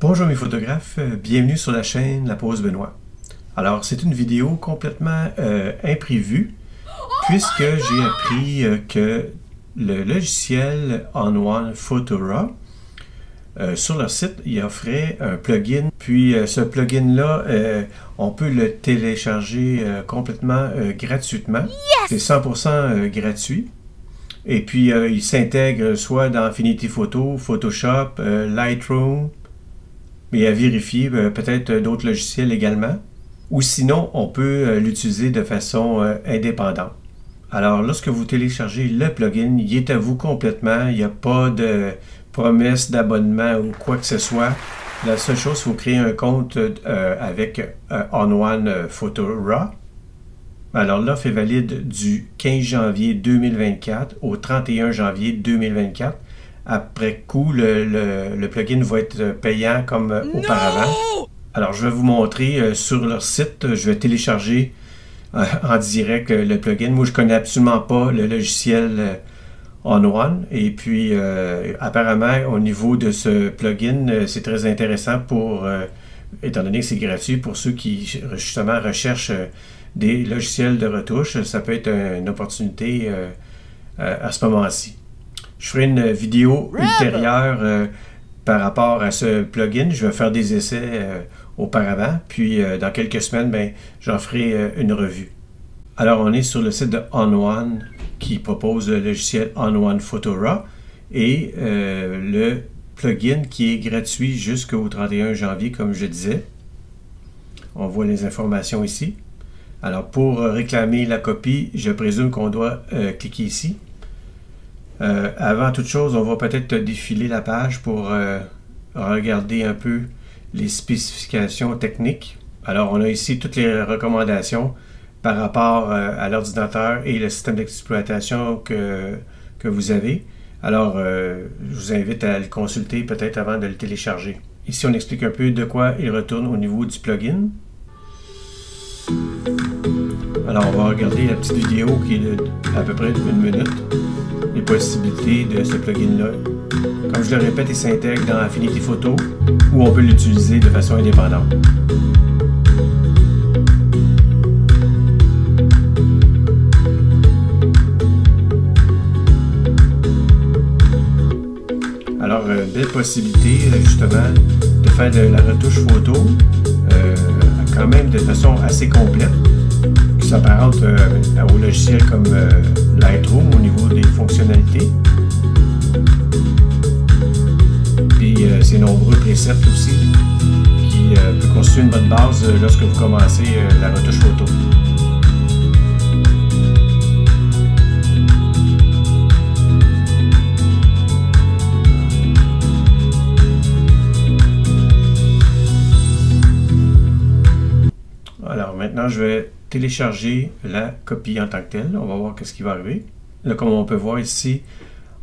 Bonjour mes photographes, bienvenue sur la chaîne La Pause Benoît. Alors c'est une vidéo complètement imprévue puisque j'ai appris que le logiciel ON1 Photora sur leur site, il offrait un plugin. Puis ce plugin-là, on peut le télécharger complètement gratuitement. C'est 100% gratuit. Et puis il s'intègre soit dans Affinity Photo, Photoshop, Lightroom, mais à vérifier peut-être d'autres logiciels également. Ou sinon, on peut l'utiliser de façon indépendante. Alors, lorsque vous téléchargez le plugin, il est à vous complètement. Il n'y a pas de promesse d'abonnement ou quoi que ce soit. La seule chose, il faut créer un compte avec ON1 Photora. Alors, l'offre est valide du 15 janvier 2024 au 31 janvier 2024. Après coup, le plugin va être payant comme auparavant. Alors, je vais vous montrer sur leur site. Je vais télécharger en direct le plugin. Moi, je ne connais absolument pas le logiciel ON1. Et puis, apparemment, au niveau de ce plugin, c'est très intéressant pour, étant donné que c'est gratuit, pour ceux qui, justement, recherchent des logiciels de retouche. Ça peut être une opportunité à ce moment-ci. Je ferai une vidéo ultérieure par rapport à ce plugin. Je vais faire des essais auparavant. Puis, dans quelques semaines, j'en ferai une revue. Alors, on est sur le site de ON1 qui propose le logiciel ON1 Photora et le plugin qui est gratuit jusqu'au 31 janvier, comme je disais. On voit les informations ici. Alors, pour réclamer la copie, je présume qu'on doit cliquer ici. Avant toute chose, on va peut-être défiler la page pour regarder un peu les spécifications techniques. Alors, on a ici toutes les recommandations par rapport à l'ordinateur et le système d'exploitation que vous avez. Alors, je vous invite à le consulter peut-être avant de le télécharger. Ici, on explique un peu de quoi il retourne au niveau du plugin. Alors, on va regarder la petite vidéo qui est de à peu près 1 minute. Les possibilités de ce plugin-là. Comme je le répète, il s'intègre dans Affinity Photo où on peut l'utiliser de façon indépendante. Alors, belle possibilité justement de faire de la retouche photo quand même de façon assez complète, qui s'apparente au logiciel comme Lightroom au niveau des fonctionnalités. Puis ses nombreux préceptes aussi, qui peut constituer une bonne base lorsque vous commencez la retouche photo. Alors maintenant, je vais télécharger la copie en tant que telle. On va voir ce qui va arriver. Là, comme on peut voir ici,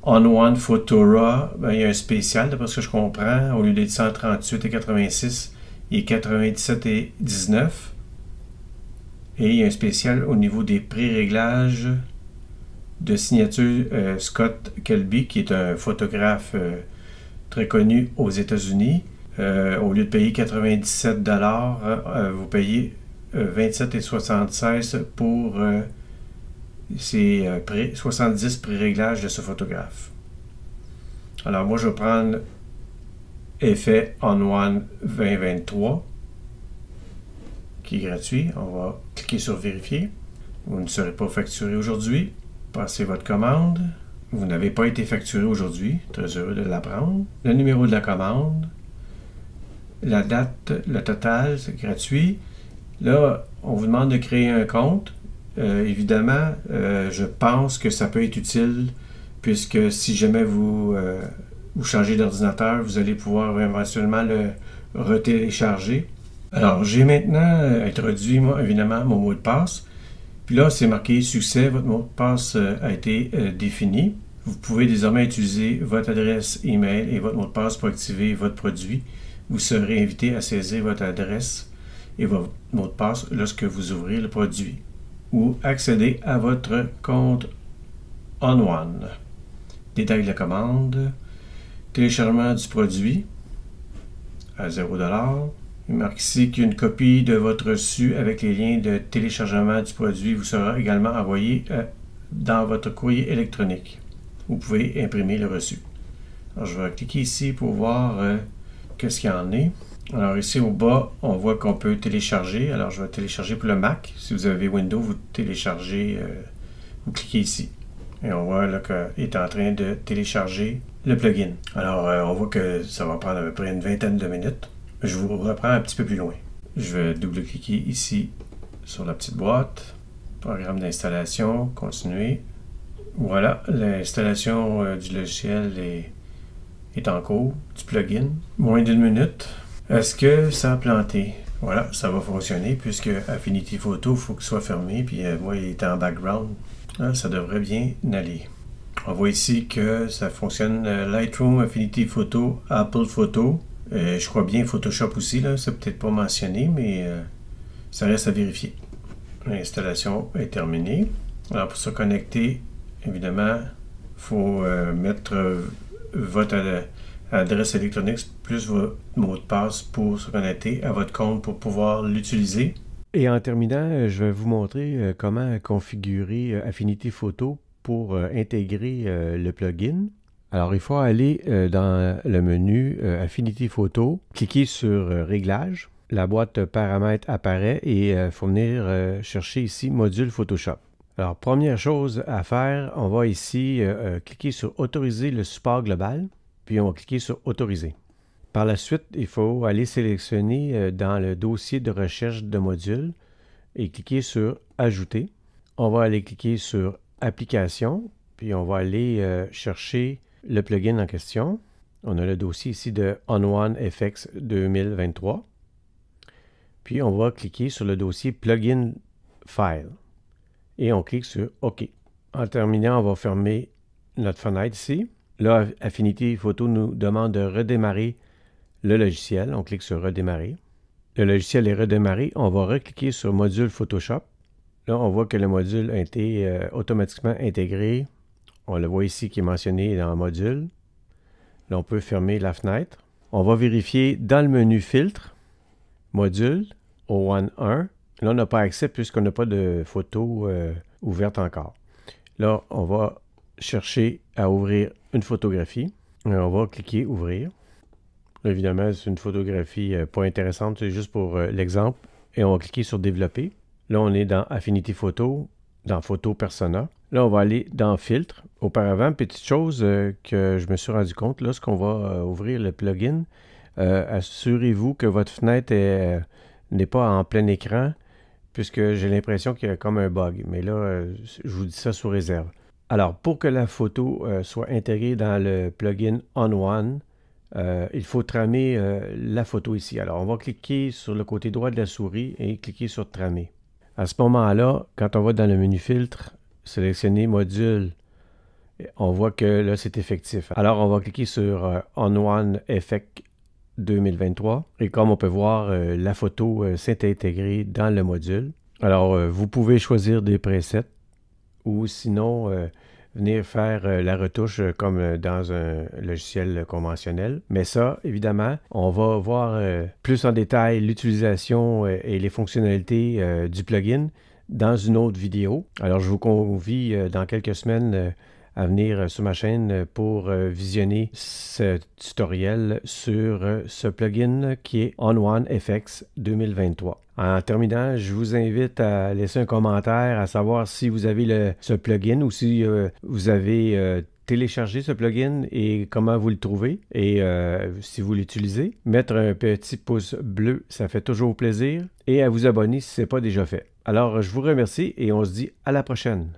ON1 Photora, il y a un spécial, d'après ce que je comprends. Au lieu d'être 138,86, il est 97,19. Et il y a un spécial au niveau des pré-réglages de signature Scott Kelby, qui est un photographe très connu aux États-Unis. Au lieu de payer 97 $, vous payez 27,76 pour ces 70 pré-réglages de ce photographe. Alors moi je vais prendre effet ON1 2023 qui est gratuit. On va cliquer sur vérifier. Vous ne serez pas facturé aujourd'hui. Passez votre commande. Vous n'avez pas été facturé aujourd'hui. Très heureux de l'apprendre. Le numéro de la commande. La date, le total, c'est gratuit. Là, on vous demande de créer un compte. Évidemment, je pense que ça peut être utile puisque si jamais vous changez d'ordinateur, vous allez pouvoir éventuellement le retélécharger. Alors, j'ai maintenant introduit, moi, évidemment, mon mot de passe. Puis là, c'est marqué « Succès ». Votre mot de passe a été défini. Vous pouvez désormais utiliser votre adresse email et votre mot de passe pour activer votre produit. Vous serez invité à saisir votre adresse et votre mot de passe lorsque vous ouvrez le produit ou accéder à votre compte ON1. Détail de la commande, téléchargement du produit, à 0$. Il marque ici qu'une copie de votre reçu avec les liens de téléchargement du produit vous sera également envoyée dans votre courrier électronique. Vous pouvez imprimer le reçu. Alors, je vais cliquer ici pour voir qu'est-ce qu'il y en est. Alors ici au bas, on voit qu'on peut télécharger. Alors je vais télécharger pour le Mac. Si vous avez Windows, vous téléchargez, vous cliquez ici. Et on voit là qu'il est en train de télécharger le plugin. Alors on voit que ça va prendre à peu près une vingtaine de minutes. Je vous reprends un petit peu plus loin. Je vais double-cliquer ici sur la petite boîte. Programme d'installation, continuer. Voilà, l'installation du logiciel est en cours, du plugin. Moins d'une minute. Est-ce que ça a planté? Voilà, ça va fonctionner puisque Affinity Photo, il faut qu'il soit fermé. Puis moi, il était en background. Là, ça devrait bien aller. On voit ici que ça fonctionne Lightroom, Affinity Photo, Apple Photo. Je crois bien Photoshop aussi, là, c'est peut-être pas mentionné, mais ça reste à vérifier. L'installation est terminée. Alors pour se connecter, évidemment, il faut mettre votre adresse électronique plus votre mot de passe pour se connecter à votre compte pour pouvoir l'utiliser. Et en terminant, je vais vous montrer comment configurer Affinity Photo pour intégrer le plugin. Alors, il faut aller dans le menu Affinity Photo, cliquer sur Réglages. La boîte paramètres apparaît et il faut venir chercher ici Module Photoshop. Alors, première chose à faire, on va ici cliquer sur Autoriser le support global, puis on va cliquer sur Autoriser. Par la suite, il faut aller sélectionner dans le dossier de recherche de modules et cliquer sur Ajouter. On va aller cliquer sur Applications, puis on va aller chercher le plugin en question. On a le dossier ici de On1 FX 2023. Puis on va cliquer sur le dossier Plugin File. Et on clique sur OK. En terminant, on va fermer notre fenêtre ici. Là, Affinity Photo nous demande de redémarrer le logiciel. On clique sur Redémarrer. Le logiciel est redémarré. On va recliquer sur Module Photoshop. Là, on voit que le module a été automatiquement intégré. On le voit ici qui est mentionné dans le module. Là, on peut fermer la fenêtre. On va vérifier dans le menu Filtre, Module, O1.1. Là, on n'a pas accès puisqu'on n'a pas de photo ouverte encore. Là, on va chercher à ouvrir une photographie. Et on va cliquer Ouvrir. Là, évidemment, c'est une photographie pas intéressante, c'est juste pour l'exemple. Et on va cliquer sur Développer. Là, on est dans Affinity Photo, dans Photo Persona. Là, on va aller dans Filtre. Auparavant, petite chose que je me suis rendu compte, lorsqu'on va ouvrir le plugin, assurez-vous que votre fenêtre n'est pas en plein écran, puisque j'ai l'impression qu'il y a comme un bug. Mais là, je vous dis ça sous réserve. Alors, pour que la photo soit intégrée dans le plugin On1, il faut tramer la photo ici. Alors, on va cliquer sur le côté droit de la souris et cliquer sur Tramer. À ce moment-là, quand on va dans le menu Filtre, sélectionner Module, on voit que là, c'est effectif. Alors, on va cliquer sur On1 FX 2023. Et comme on peut voir, la photo s'est intégrée dans le module. Alors, vous pouvez choisir des presets ou sinon venir faire la retouche comme dans un logiciel conventionnel. Mais ça, évidemment, on va voir plus en détail l'utilisation et les fonctionnalités du plugin dans une autre vidéo. Alors, je vous convie dans quelques semaines à venir sur ma chaîne pour visionner ce tutoriel sur ce plugin qui est On1 FX 2023. En terminant, je vous invite à laisser un commentaire à savoir si vous avez ce plugin ou si vous avez téléchargé ce plugin et comment vous le trouvez et si vous l'utilisez. Mettre un petit pouce bleu, ça fait toujours plaisir et à vous abonner si ce n'est pas déjà fait. Alors, je vous remercie et on se dit à la prochaine.